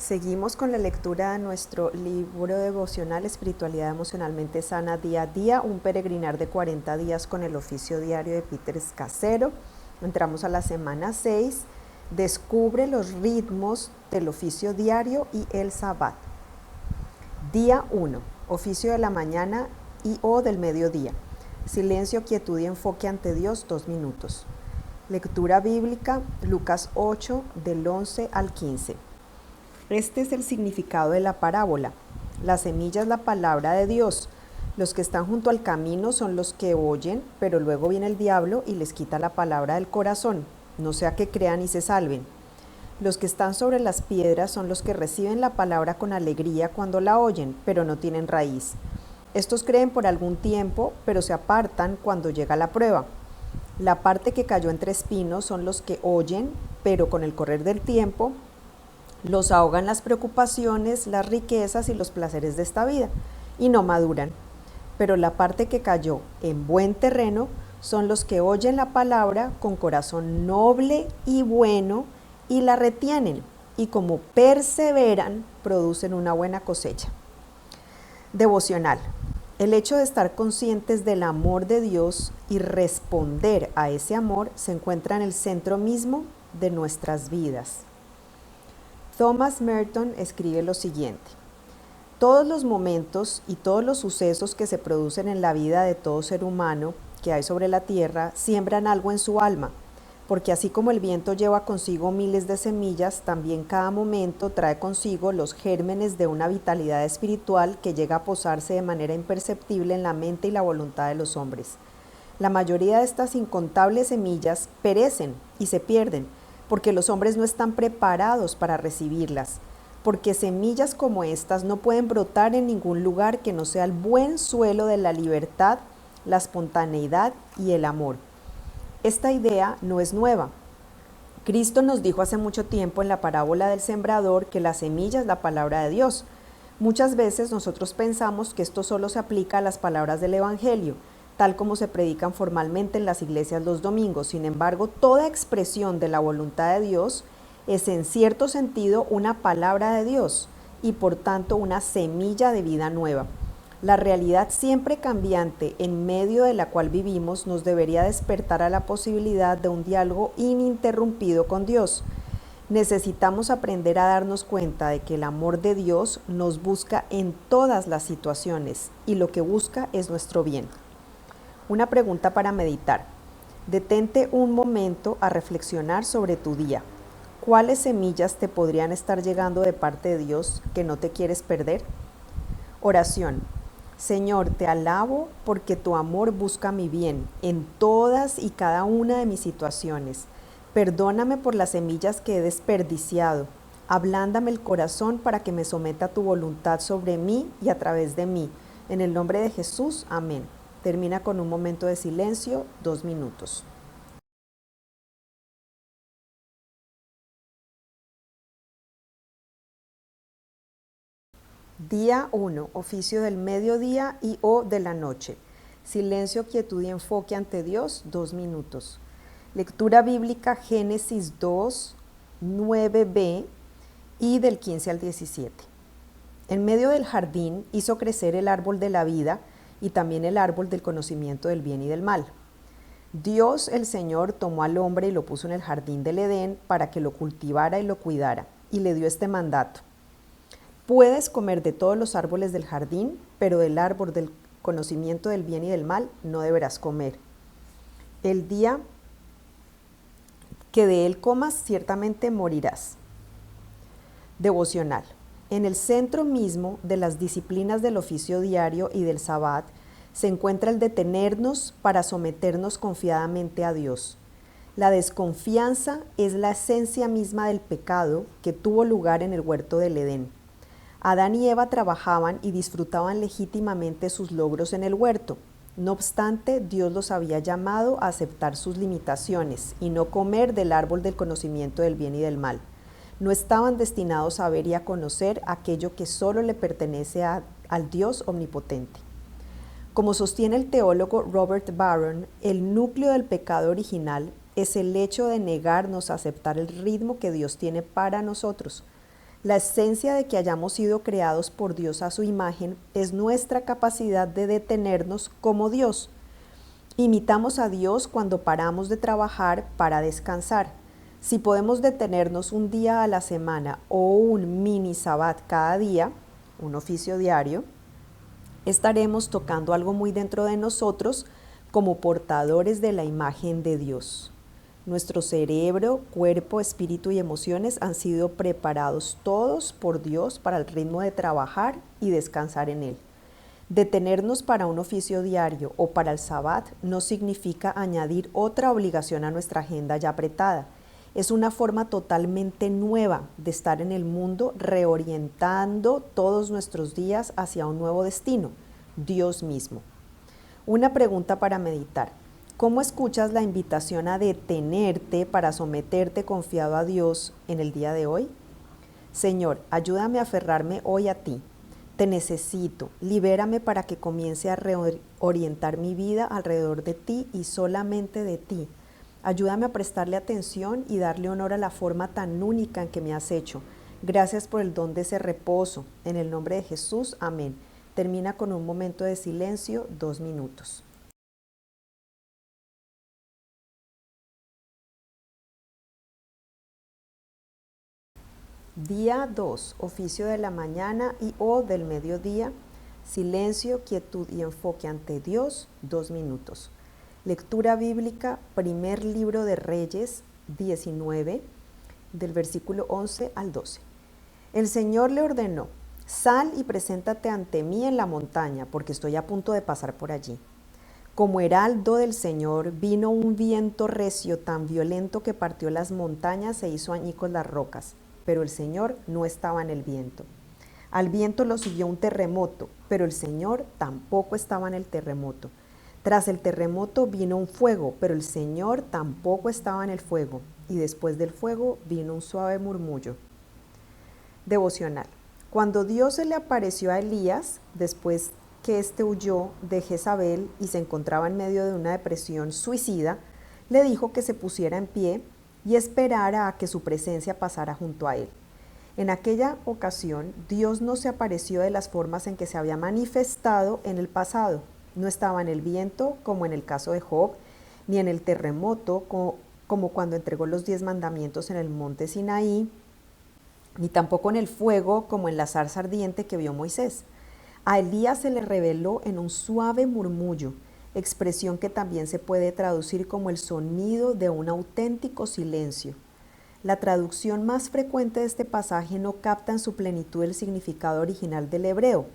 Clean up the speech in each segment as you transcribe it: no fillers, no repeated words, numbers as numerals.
Seguimos con la lectura de nuestro libro devocional Espiritualidad Emocionalmente Sana Día a Día, un peregrinar de 40 días con el oficio diario de Peter Scazzero. Entramos a la semana 6, descubre los ritmos del oficio diario y el Sabbat. Día 1, oficio de la mañana y o del mediodía. Silencio, quietud y enfoque ante Dios, 2 minutos. Lectura bíblica, Lucas 8, del 11 al 15. Este es el significado de la parábola. La semilla es la palabra de Dios. Los que están junto al camino son los que oyen, pero luego viene el diablo y les quita la palabra del corazón, no sea que crean y se salven. Los que están sobre las piedras son los que reciben la palabra con alegría cuando la oyen, pero no tienen raíz. Estos creen por algún tiempo, pero se apartan cuando llega la prueba. La parte que cayó entre espinos son los que oyen, pero con el correr del tiempo los ahogan las preocupaciones, las riquezas y los placeres de esta vida, y no maduran. Pero la parte que cayó en buen terreno son los que oyen la palabra con corazón noble y bueno y la retienen, y como perseveran, producen una buena cosecha. Devocional. El hecho de estar conscientes del amor de Dios y responder a ese amor se encuentra en el centro mismo de nuestras vidas. Thomas Merton escribe lo siguiente: todos los momentos y todos los sucesos que se producen en la vida de todo ser humano que hay sobre la tierra siembran algo en su alma, porque así como el viento lleva consigo miles de semillas, también cada momento trae consigo los gérmenes de una vitalidad espiritual que llega a posarse de manera imperceptible en la mente y la voluntad de los hombres. La mayoría de estas incontables semillas perecen y se pierden, porque los hombres no están preparados para recibirlas, porque semillas como estas no pueden brotar en ningún lugar que no sea el buen suelo de la libertad, la espontaneidad y el amor. Esta idea no es nueva. Cristo nos dijo hace mucho tiempo en la parábola del sembrador que la semilla es la palabra de Dios. Muchas veces nosotros pensamos que esto solo se aplica a las palabras del Evangelio, tal como se predican formalmente en las iglesias los domingos. Sin embargo, toda expresión de la voluntad de Dios es en cierto sentido una palabra de Dios y por tanto una semilla de vida nueva. La realidad siempre cambiante en medio de la cual vivimos nos debería despertar a la posibilidad de un diálogo ininterrumpido con Dios. Necesitamos aprender a darnos cuenta de que el amor de Dios nos busca en todas las situaciones y lo que busca es nuestro bien. Una pregunta para meditar. Detente un momento a reflexionar sobre tu día. ¿Cuáles semillas te podrían estar llegando de parte de Dios que no te quieres perder? Oración. Señor, te alabo porque tu amor busca mi bien en todas y cada una de mis situaciones. Perdóname por las semillas que he desperdiciado. Ablándame el corazón para que me someta a tu voluntad sobre mí y a través de mí. En el nombre de Jesús, amén. Termina con un momento de silencio, 2 minutos. Día 1, oficio del mediodía y o de la noche. Silencio, quietud y enfoque ante Dios, 2 minutos. Lectura bíblica Génesis 2, 9b y del 15 al 17. En medio del jardín hizo crecer el árbol de la vida y también el árbol del conocimiento del bien y del mal. Dios el Señor tomó al hombre y lo puso en el jardín del Edén para que lo cultivara y lo cuidara, y le dio este mandato: puedes comer de todos los árboles del jardín, pero del árbol del conocimiento del bien y del mal no deberás comer. El día que de él comas, ciertamente morirás. Devocional. En el centro mismo de las disciplinas del oficio diario y del Sabbat se encuentra el detenernos para someternos confiadamente a Dios. La desconfianza es la esencia misma del pecado que tuvo lugar en el huerto del Edén. Adán y Eva trabajaban y disfrutaban legítimamente sus logros en el huerto. No obstante, Dios los había llamado a aceptar sus limitaciones y no comer del árbol del conocimiento del bien y del mal. No estaban destinados a ver y a conocer aquello que solo le pertenece al Dios omnipotente. Como sostiene el teólogo Robert Barron, el núcleo del pecado original es el hecho de negarnos a aceptar el ritmo que Dios tiene para nosotros. La esencia de que hayamos sido creados por Dios a su imagen es nuestra capacidad de detenernos como Dios. Imitamos a Dios cuando paramos de trabajar para descansar. Si podemos detenernos un día a la semana o un mini sabbat cada día, un oficio diario, estaremos tocando algo muy dentro de nosotros como portadores de la imagen de Dios. Nuestro cerebro, cuerpo, espíritu y emociones han sido preparados todos por Dios para el ritmo de trabajar y descansar en Él. Detenernos para un oficio diario o para el sabbat no significa añadir otra obligación a nuestra agenda ya apretada. Es una forma totalmente nueva de estar en el mundo, reorientando todos nuestros días hacia un nuevo destino, Dios mismo. Una pregunta para meditar. ¿Cómo escuchas la invitación a detenerte para someterte confiado a Dios en el día de hoy? Señor, ayúdame a aferrarme hoy a ti. Te necesito, libérame para que comience a reorientar mi vida alrededor de ti y solamente de ti. Ayúdame a prestarle atención y darle honor a la forma tan única en que me has hecho. Gracias por el don de ese reposo. En el nombre de Jesús, amén. Termina con un momento de silencio, 2 minutos. Día 2, oficio de la mañana y o del mediodía, silencio, quietud y enfoque ante Dios, 2 minutos. Lectura bíblica, primer libro de Reyes 19, del versículo 11 al 12. El Señor le ordenó, sal y preséntate ante mí en la montaña, porque estoy a punto de pasar por allí. Como heraldo del Señor vino un viento recio tan violento que partió las montañas e hizo añicos las rocas, pero el Señor no estaba en el viento. Al viento lo siguió un terremoto, pero el Señor tampoco estaba en el terremoto. Tras el terremoto vino un fuego, pero el Señor tampoco estaba en el fuego. Y después del fuego vino un suave murmullo. Devocional. Cuando Dios se le apareció a Elías, después que éste huyó de Jezabel y se encontraba en medio de una depresión suicida, le dijo que se pusiera en pie y esperara a que su presencia pasara junto a él. En aquella ocasión, Dios no se apareció de las formas en que se había manifestado en el pasado. No estaba en el viento, como en el caso de Job, ni en el terremoto, como cuando entregó los 10 mandamientos en el monte Sinaí, ni tampoco en el fuego, como en la zarza ardiente que vio Moisés. A Elías se le reveló en un suave murmullo, expresión que también se puede traducir como el sonido de un auténtico silencio. La traducción más frecuente de este pasaje no capta en su plenitud el significado original del hebreo,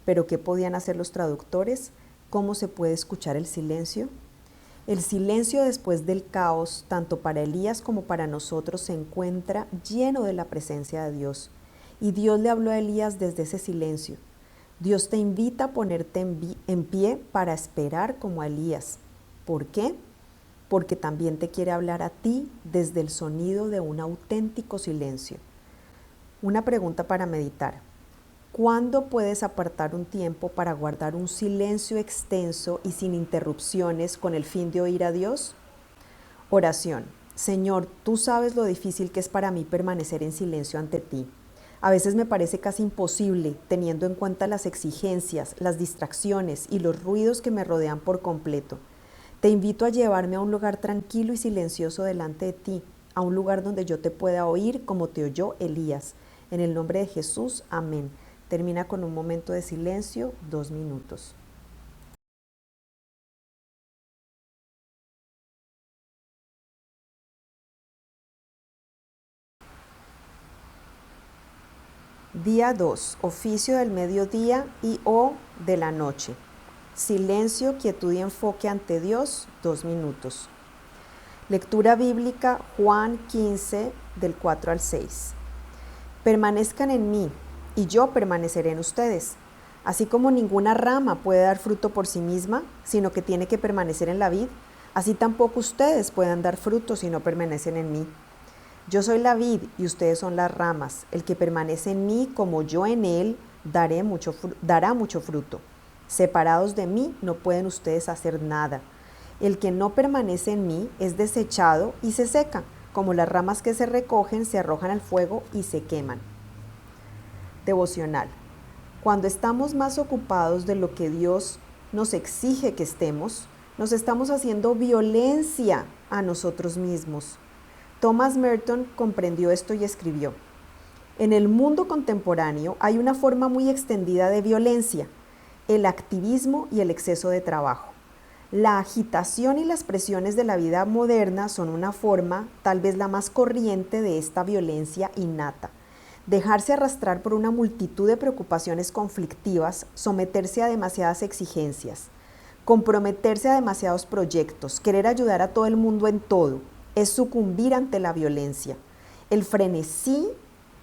pero ¿qué podían hacer los traductores? ¿Cómo se puede escuchar el silencio? El silencio después del caos, tanto para Elías como para nosotros, se encuentra lleno de la presencia de Dios. Y Dios le habló a Elías desde ese silencio. Dios te invita a ponerte en pie para esperar como a Elías. ¿Por qué? Porque también te quiere hablar a ti desde el sonido de un auténtico silencio. Una pregunta para meditar. ¿Cuándo puedes apartar un tiempo para guardar un silencio extenso y sin interrupciones con el fin de oír a Dios? Oración. Señor, tú sabes lo difícil que es para mí permanecer en silencio ante ti. A veces me parece casi imposible, teniendo en cuenta las exigencias, las distracciones y los ruidos que me rodean por completo. Te invito a llevarme a un lugar tranquilo y silencioso delante de ti, a un lugar donde yo te pueda oír como te oyó Elías. En el nombre de Jesús, amén. Termina con un momento de silencio, 2 minutos. Día 2, oficio del mediodía y o de la noche. Silencio, quietud y enfoque ante Dios, 2 minutos. Lectura bíblica, Juan 15, del 4 al 6. Permanezcan en mí, y yo permaneceré en ustedes. Así como ninguna rama puede dar fruto por sí misma, sino que tiene que permanecer en la vid, así tampoco ustedes pueden dar fruto si no permanecen en mí. Yo soy la vid y ustedes son las ramas. El que permanece en mí como yo en él, dará mucho fruto. Separados de mí no pueden ustedes hacer nada. El que no permanece en mí es desechado y se seca, como las ramas que se recogen, se arrojan al fuego y se queman. Devocional. Cuando estamos más ocupados de lo que Dios nos exige que estemos, nos estamos haciendo violencia a nosotros mismos. Thomas Merton comprendió esto y escribió: en el mundo contemporáneo hay una forma muy extendida de violencia, el activismo y el exceso de trabajo. La agitación y las presiones de la vida moderna son una forma, tal vez la más corriente, de esta violencia innata. Dejarse arrastrar por una multitud de preocupaciones conflictivas, someterse a demasiadas exigencias, comprometerse a demasiados proyectos, querer ayudar a todo el mundo en todo, es sucumbir ante la violencia. El frenesí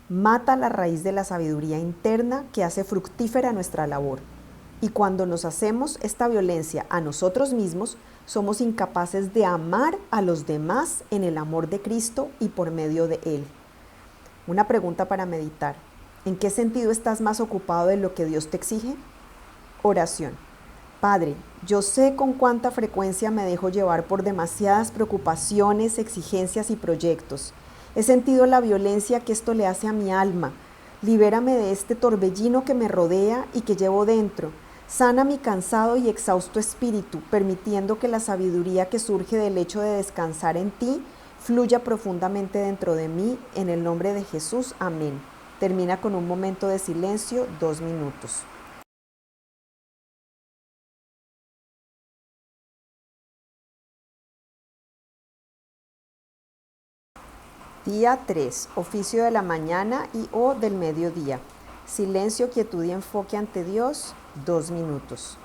mata la raíz de la sabiduría interna que hace fructífera nuestra labor. Y cuando nos hacemos esta violencia a nosotros mismos, somos incapaces de amar a los demás en el amor de Cristo y por medio de Él. Una pregunta para meditar: ¿en qué sentido estás más ocupado de lo que Dios te exige? Oración. Padre, yo sé con cuánta frecuencia me dejo llevar por demasiadas preocupaciones, exigencias y proyectos. He sentido la violencia que esto le hace a mi alma. Libérame de este torbellino que me rodea y que llevo dentro. Sana mi cansado y exhausto espíritu, permitiendo que la sabiduría que surge del hecho de descansar en ti fluya profundamente dentro de mí, en el nombre de Jesús. Amén. Termina con un momento de silencio, 2 minutos. Día 3. Oficio de la mañana y o del mediodía. Silencio, quietud y enfoque ante Dios, 2 minutos.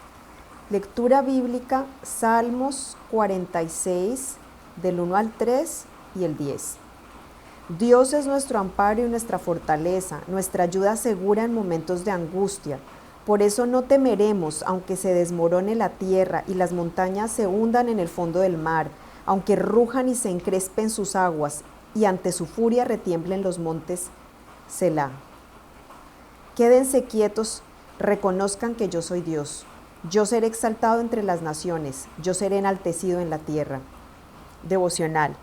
Lectura bíblica, Salmos 46, del 1 al 3 y el 10. Dios es nuestro amparo y nuestra fortaleza, nuestra ayuda segura en momentos de angustia. Por eso no temeremos, aunque se desmorone la tierra y las montañas se hundan en el fondo del mar, aunque rujan y se encrespen sus aguas, y ante su furia retiemblen los montes. Selah. Quédense quietos, reconozcan que yo soy Dios. Yo seré exaltado entre las naciones, yo seré enaltecido en la tierra. Devocional.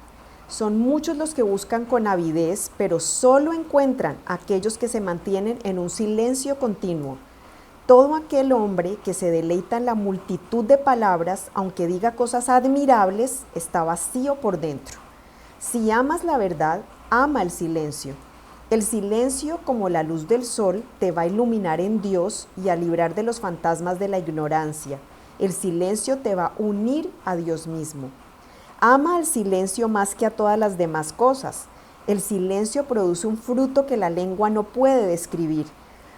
Son muchos los que buscan con avidez, pero solo encuentran aquellos que se mantienen en un silencio continuo. Todo aquel hombre que se deleita en la multitud de palabras, aunque diga cosas admirables, está vacío por dentro. Si amas la verdad, ama el silencio. El silencio, como la luz del sol, te va a iluminar en Dios y a librar de los fantasmas de la ignorancia. El silencio te va a unir a Dios mismo. Ama el silencio más que a todas las demás cosas. El silencio produce un fruto que la lengua no puede describir.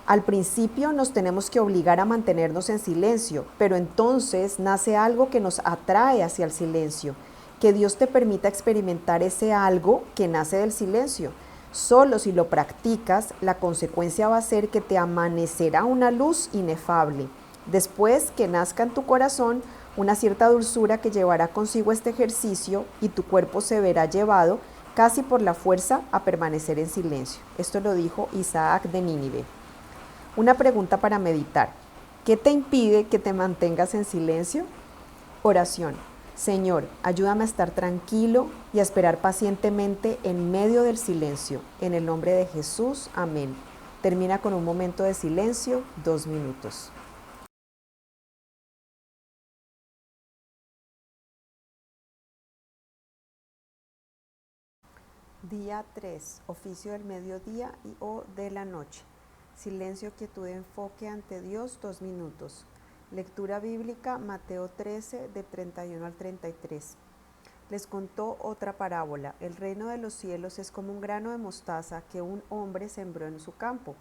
Al principio nos tenemos que obligar a mantenernos en silencio, pero entonces nace algo que nos atrae hacia el silencio. Que Dios te permita experimentar ese algo que nace del silencio. Solo si lo practicas, la consecuencia va a ser que te amanecerá una luz inefable. Después que nazca en tu corazón una cierta dulzura que llevará consigo este ejercicio y tu cuerpo se verá llevado casi por la fuerza a permanecer en silencio. Esto lo dijo Isaac de Nínive. Una pregunta para meditar: ¿qué te impide que te mantengas en silencio? Oración. Señor, ayúdame a estar tranquilo y a esperar pacientemente en medio del silencio. En el nombre de Jesús, amén. Termina con un momento de silencio, 2 minutos. Día 3. Oficio del mediodía y o de la noche. Silencio, quietud, enfoque ante Dios, 2 minutos. Lectura bíblica, Mateo 13, de 31 al 33. Les contó otra parábola: el reino de los cielos es como un grano de mostaza que un hombre sembró en su campo.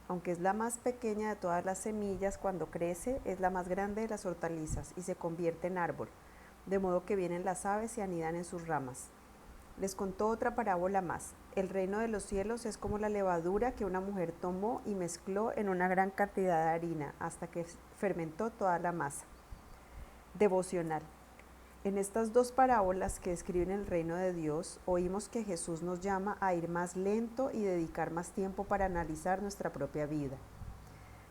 Aunque es la más pequeña de todas las semillas, cuando crece es la más grande de las hortalizas y se convierte en árbol, de modo que vienen las aves y anidan en sus ramas. Les contó otra parábola más: el reino de los cielos es como la levadura que una mujer tomó y mezcló en una gran cantidad de harina hasta que fermentó toda la masa. Devocional. En estas dos parábolas que describen el reino de Dios, oímos que Jesús nos llama a ir más lento y dedicar más tiempo para analizar nuestra propia vida.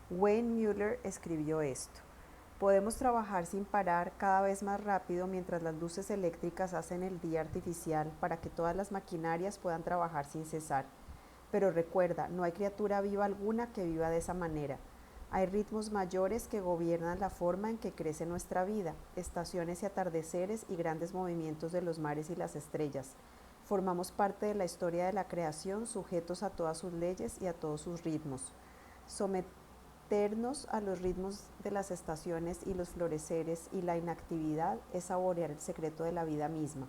Wayne Mueller escribió esto: podemos trabajar sin parar cada vez más rápido mientras las luces eléctricas hacen el día artificial para que todas las maquinarias puedan trabajar sin cesar. Pero recuerda, no hay criatura viva alguna que viva de esa manera. Hay ritmos mayores que gobiernan la forma en que crece nuestra vida, estaciones y atardeceres y grandes movimientos de los mares y las estrellas. Formamos parte de la historia de la creación, sujetos a todas sus leyes y a todos sus ritmos. Someternos a los ritmos de las estaciones y los floreceres y la inactividad es saborear el secreto de la vida misma.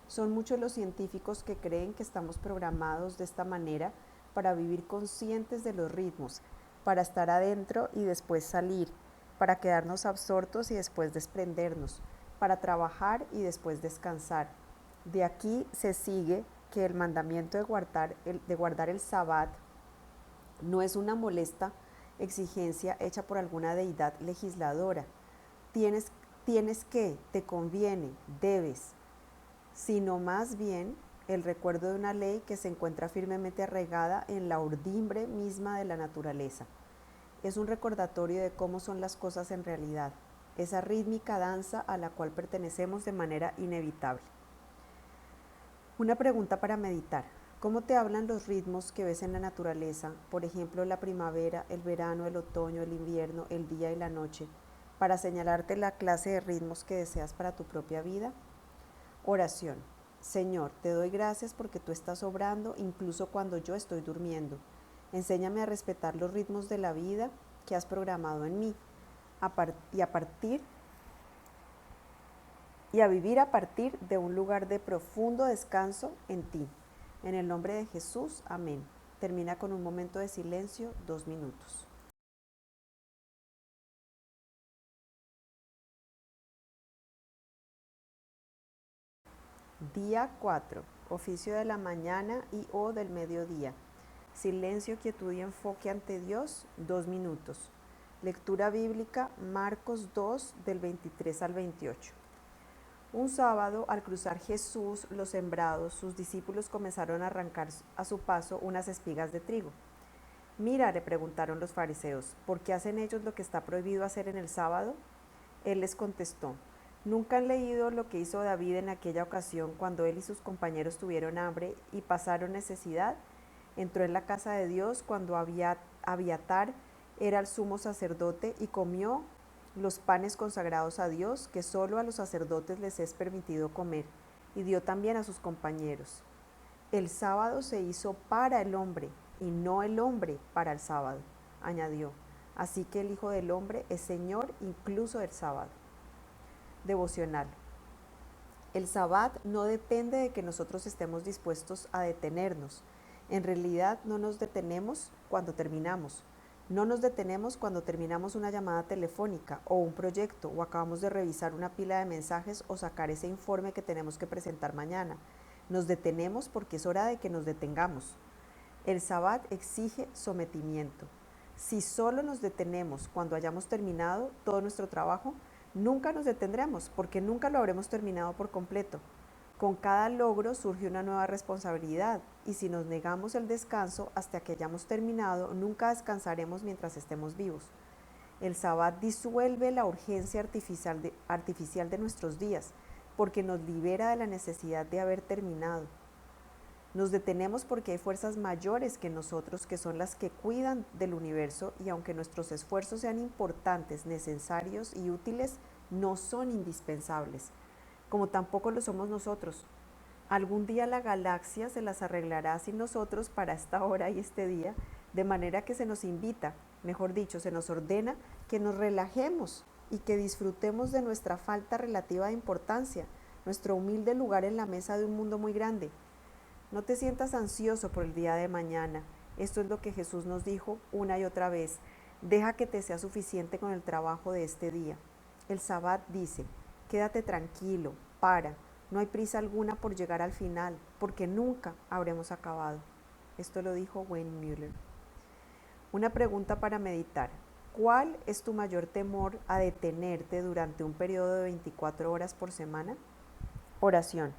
Son muchos los científicos que creen que estamos programados de esta manera para vivir conscientes de los ritmos, para estar adentro y después salir, para quedarnos absortos y después desprendernos, para trabajar y después descansar. De aquí se sigue que el mandamiento de guardar el sabbat no es una molesta exigencia hecha por alguna deidad legisladora. Tienes que, te conviene, debes, sino más bien el recuerdo de una ley que se encuentra firmemente arraigada en la urdimbre misma de la naturaleza. Es un recordatorio de cómo son las cosas en realidad, esa rítmica danza a la cual pertenecemos de manera inevitable. Una pregunta para meditar. ¿Cómo te hablan los ritmos que ves en la naturaleza, por ejemplo la primavera, el verano, el otoño, el invierno, el día y la noche, para señalarte la clase de ritmos que deseas para tu propia vida? Oración. Señor, te doy gracias porque tú estás obrando incluso cuando yo estoy durmiendo. Enséñame a respetar los ritmos de la vida que has programado en mí y a vivir a partir de un lugar de profundo descanso en ti. En el nombre de Jesús, amén. Termina con un momento de silencio, 2 minutos. Día 4. Oficio de la mañana y o del mediodía. Silencio, quietud y enfoque ante Dios, 2 minutos. Lectura bíblica, Marcos 2, del 23 al 28. Un sábado, al cruzar Jesús los sembrados, sus discípulos comenzaron a arrancar a su paso unas espigas de trigo. Mira, le preguntaron los fariseos, ¿por qué hacen ellos lo que está prohibido hacer en el sábado? Él les contestó, ¿nunca han leído lo que hizo David en aquella ocasión cuando él y sus compañeros tuvieron hambre y pasaron necesidad? Entró en la casa de Dios cuando Abiatar era el sumo sacerdote y comió los panes consagrados a Dios que solo a los sacerdotes les es permitido comer, y dio también a sus compañeros. El sábado se hizo para el hombre y no el hombre para el sábado, añadió. Así que el Hijo del Hombre es Señor incluso del sábado. Devocional. El sabbat no depende de que nosotros estemos dispuestos a detenernos. En realidad no nos detenemos cuando terminamos. No nos detenemos cuando terminamos una llamada telefónica o un proyecto o acabamos de revisar una pila de mensajes o sacar ese informe que tenemos que presentar mañana. Nos detenemos porque es hora de que nos detengamos. El sabbat exige sometimiento. Si solo nos detenemos cuando hayamos terminado todo nuestro trabajo, nunca nos detendremos porque nunca lo habremos terminado por completo. Con cada logro surge una nueva responsabilidad y si nos negamos el descanso hasta que hayamos terminado, nunca descansaremos mientras estemos vivos. El sabbat disuelve la urgencia artificial de nuestros días porque nos libera de la necesidad de haber terminado. Nos detenemos porque hay fuerzas mayores que nosotros que son las que cuidan del universo y aunque nuestros esfuerzos sean importantes, necesarios y útiles, no son indispensables, como tampoco lo somos nosotros. Algún día la galaxia se las arreglará sin nosotros para esta hora y este día, de manera que se nos invita, mejor dicho, se nos ordena que nos relajemos y que disfrutemos de nuestra falta relativa de importancia, nuestro humilde lugar en la mesa de un mundo muy grande. No te sientas ansioso por el día de mañana. Esto es lo que Jesús nos dijo una y otra vez. Deja que te sea suficiente con el trabajo de este día. El Sabbat dice, quédate tranquilo, para, no hay prisa alguna por llegar al final, porque nunca habremos acabado. Esto lo dijo Wayne Mueller. Una pregunta para meditar. ¿Cuál es tu mayor temor a detenerte durante un periodo de 24 horas por semana? Oración.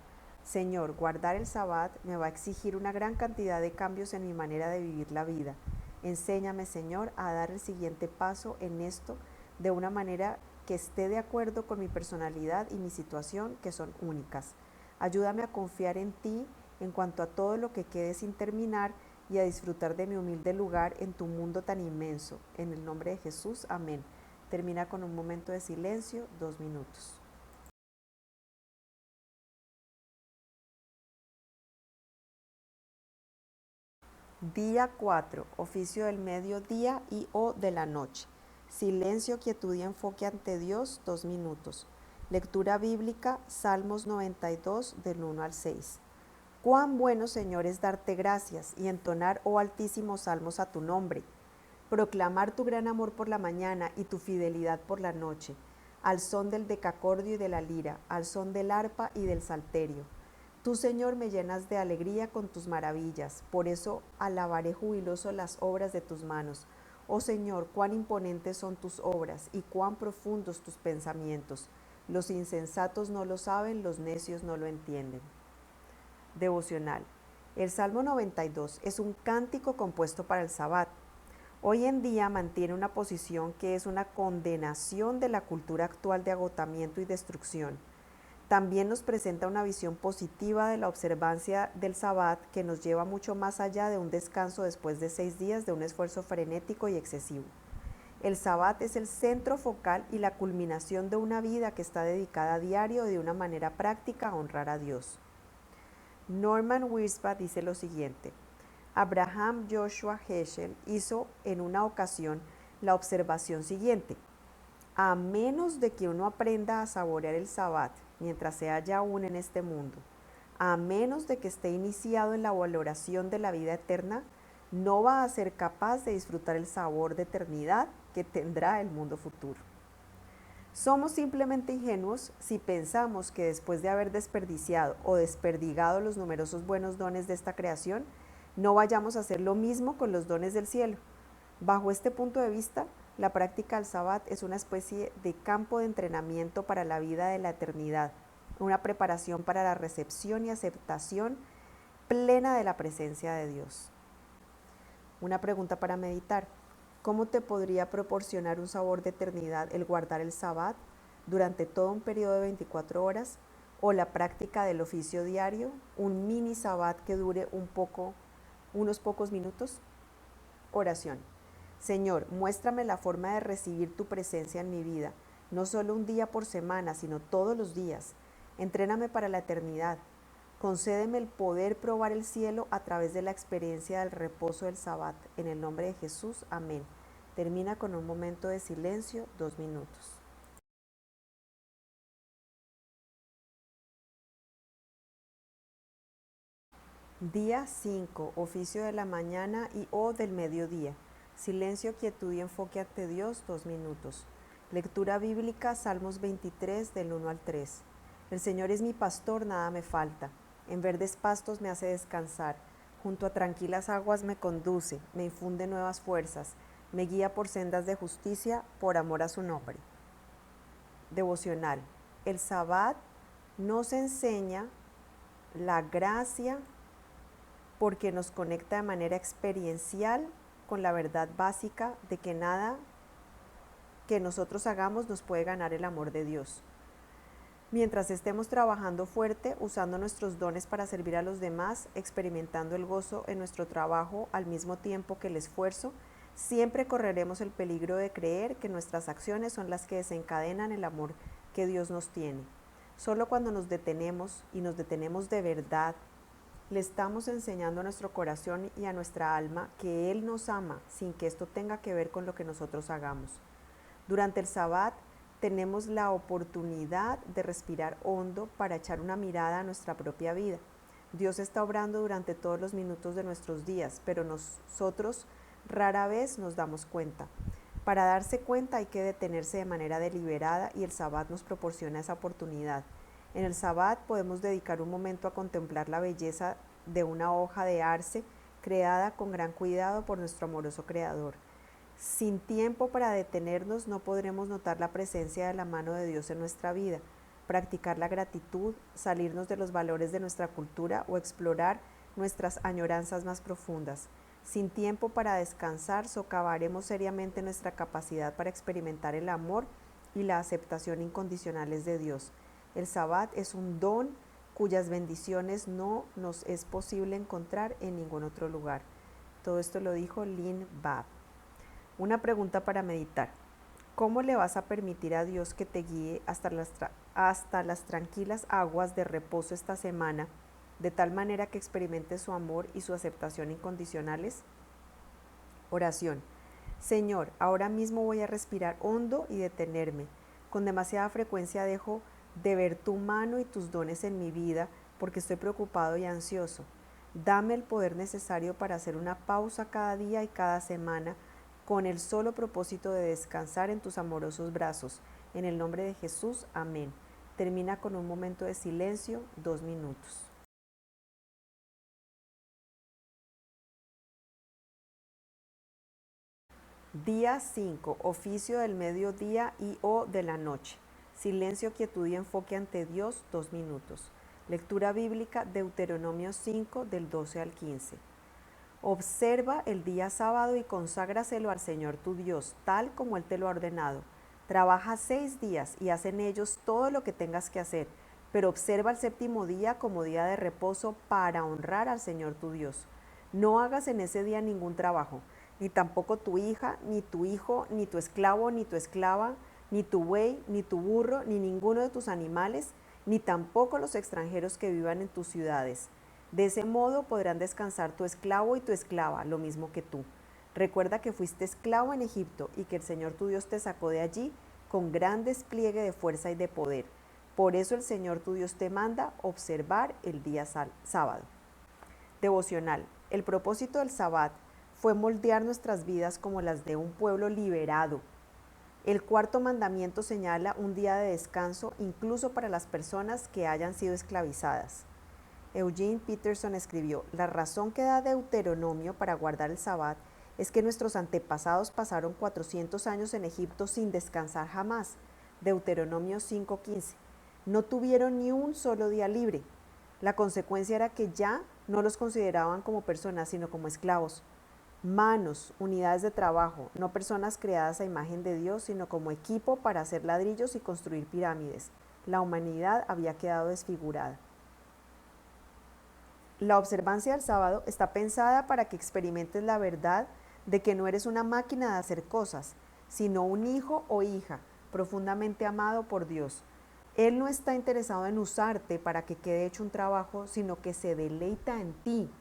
Señor, guardar el sabbat me va a exigir una gran cantidad de cambios en mi manera de vivir la vida. Enséñame, Señor, a dar el siguiente paso en esto de una manera que esté de acuerdo con mi personalidad y mi situación, que son únicas. Ayúdame a confiar en ti en cuanto a todo lo que quede sin terminar y a disfrutar de mi humilde lugar en tu mundo tan inmenso. En el nombre de Jesús, amén. Termina con un momento de silencio, 2 minutos. Día 4. Oficio del mediodía y o de la noche. Silencio, quietud y enfoque ante Dios, 2 minutos. Lectura bíblica, Salmos 92, del 1 al 6. Cuán bueno, Señor, es darte gracias y entonar, oh altísimos salmos a tu nombre. Proclamar tu gran amor por la mañana y tu fidelidad por la noche, al son del decacordio y de la lira, al son del arpa y del salterio. Tú, Señor, me llenas de alegría con tus maravillas, por eso alabaré jubiloso las obras de tus manos. Oh Señor, cuán imponentes son tus obras y cuán profundos tus pensamientos. Los insensatos no lo saben, los necios no lo entienden. Devocional. El Salmo 92 es un cántico compuesto para el Sabbat. Hoy en día mantiene una posición que es una condenación de la cultura actual de agotamiento y destrucción. También nos presenta una visión positiva de la observancia del Sabbat que nos lleva mucho más allá de un descanso después de 6 días de un esfuerzo frenético y excesivo. El Sabbat es el centro focal y la culminación de una vida que está dedicada a diario de una manera práctica a honrar a Dios. Norman Wirsba dice lo siguiente: Abraham Joshua Heschel hizo en una ocasión la observación siguiente: a menos de que uno aprenda a saborear el Sabbat mientras se halla aún en este mundo, a menos de que esté iniciado en la valoración de la vida eterna, no va a ser capaz de disfrutar el sabor de eternidad que tendrá el mundo futuro. Somos simplemente ingenuos si pensamos que después de haber desperdiciado o desperdigado los numerosos buenos dones de esta creación, no vayamos a hacer lo mismo con los dones del cielo. Bajo este punto de vista, la práctica del Sabbat es una especie de campo de entrenamiento para la vida de la eternidad, una preparación para la recepción y aceptación plena de la presencia de Dios. Una pregunta para meditar: ¿cómo te podría proporcionar un sabor de eternidad el guardar el Sabbat durante todo un periodo de 24 horas o la práctica del oficio diario, un mini Sabbat que dure unos pocos minutos? Oración. Señor, muéstrame la forma de recibir tu presencia en mi vida, no solo un día por semana, sino todos los días. Entréname para la eternidad. Concédeme el poder probar el cielo a través de la experiencia del reposo del Sabbat. En el nombre de Jesús, amén. Termina con un momento de silencio, 2 minutos. Día 5. Oficio de la mañana y o del mediodía. Silencio, quietud y enfoque ante Dios, 2 minutos. Lectura bíblica, Salmos 23, del 1 al 3. El Señor es mi pastor, nada me falta. En verdes pastos me hace descansar. Junto a tranquilas aguas me conduce, me infunde nuevas fuerzas, me guía por sendas de justicia, por amor a su nombre. Devocional. El Sabbat nos enseña la gracia porque nos conecta de manera experiencial con la verdad básica de que nada que nosotros hagamos nos puede ganar el amor de Dios. Mientras estemos trabajando fuerte, usando nuestros dones para servir a los demás, experimentando el gozo en nuestro trabajo al mismo tiempo que el esfuerzo, siempre correremos el peligro de creer que nuestras acciones son las que desencadenan el amor que Dios nos tiene. Solo cuando nos detenemos, y nos detenemos de verdad, le estamos enseñando a nuestro corazón y a nuestra alma que Él nos ama sin que esto tenga que ver con lo que nosotros hagamos. Durante el Sabbat tenemos la oportunidad de respirar hondo para echar una mirada a nuestra propia vida. Dios está obrando durante todos los minutos de nuestros días, pero nosotros rara vez nos damos cuenta. Para darse cuenta hay que detenerse de manera deliberada y el Sabbat nos proporciona esa oportunidad. En el Sabbat podemos dedicar un momento a contemplar la belleza de una hoja de arce creada con gran cuidado por nuestro amoroso Creador. Sin tiempo para detenernos no podremos notar la presencia de la mano de Dios en nuestra vida, practicar la gratitud, salirnos de los valores de nuestra cultura o explorar nuestras añoranzas más profundas. Sin tiempo para descansar, socavaremos seriamente nuestra capacidad para experimentar el amor y la aceptación incondicionales de Dios. El Sabbat es un don cuyas bendiciones no nos es posible encontrar en ningún otro lugar. Todo esto lo dijo Lynn Babb. Una pregunta para meditar. ¿Cómo le vas a permitir a Dios que te guíe hasta las tranquilas aguas de reposo esta semana, de tal manera que experimentes su amor y su aceptación incondicionales? Oración. Señor, ahora mismo voy a respirar hondo y detenerme. Con demasiada frecuencia dejo de ver tu mano y tus dones en mi vida porque estoy preocupado y ansioso. Dame el poder necesario para hacer una pausa cada día y cada semana con el solo propósito de descansar en tus amorosos brazos. En el nombre de Jesús, amén. Termina con un momento de silencio, 2 minutos. Día 5. Oficio del mediodía y o de la noche. Silencio, quietud y enfoque ante Dios, 2 minutos. Lectura bíblica, Deuteronomio 5, del 12 al 15. Observa el día sábado y conságraselo al Señor tu Dios, tal como Él te lo ha ordenado. Trabaja 6 días y haz en ellos todo lo que tengas que hacer, pero observa el séptimo día como día de reposo para honrar al Señor tu Dios. No hagas en ese día ningún trabajo, ni tampoco tu hija, ni tu hijo, ni tu esclavo, ni tu esclava, ni tu buey, ni tu burro, ni ninguno de tus animales, ni tampoco los extranjeros que vivan en tus ciudades. De ese modo podrán descansar tu esclavo y tu esclava, lo mismo que tú. Recuerda que fuiste esclavo en Egipto y que el Señor tu Dios te sacó de allí con gran despliegue de fuerza y de poder. Por eso el Señor tu Dios te manda observar el día sábado. Devocional. El propósito del Sabbat fue moldear nuestras vidas como las de un pueblo liberado. El cuarto mandamiento señala un día de descanso incluso para las personas que hayan sido esclavizadas. Eugene Peterson escribió: la razón que da Deuteronomio para guardar el Sabbat es que nuestros antepasados pasaron 400 años en Egipto sin descansar jamás. Deuteronomio 5:15. No tuvieron ni un solo día libre. La consecuencia era que ya no los consideraban como personas, sino como esclavos. Manos, unidades de trabajo, no personas creadas a imagen de Dios, sino como equipo para hacer ladrillos y construir pirámides. La humanidad había quedado desfigurada. La observancia del sábado está pensada para que experimentes la verdad de que no eres una máquina de hacer cosas, sino un hijo o hija profundamente amado por Dios. Él no está interesado en usarte para que quede hecho un trabajo, sino que se deleita en ti.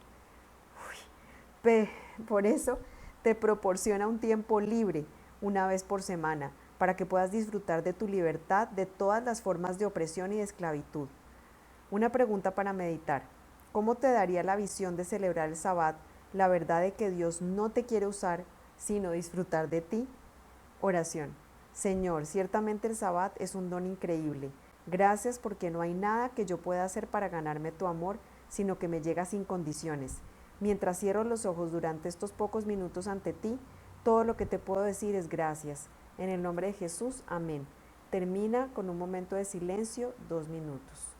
Por eso te proporciona un tiempo libre una vez por semana, para que puedas disfrutar de tu libertad de todas las formas de opresión y de esclavitud. Una pregunta para meditar. ¿Cómo te daría la visión de celebrar el Sabbat la verdad de que Dios no te quiere usar, sino disfrutar de ti? Oración. Señor, ciertamente el Sabbat es un don increíble. Gracias porque no hay nada que yo pueda hacer para ganarme tu amor, sino que me llega sin condiciones. Mientras cierro los ojos durante estos pocos minutos ante ti, todo lo que te puedo decir es gracias. En el nombre de Jesús, amén. Termina con un momento de silencio, 2 minutos.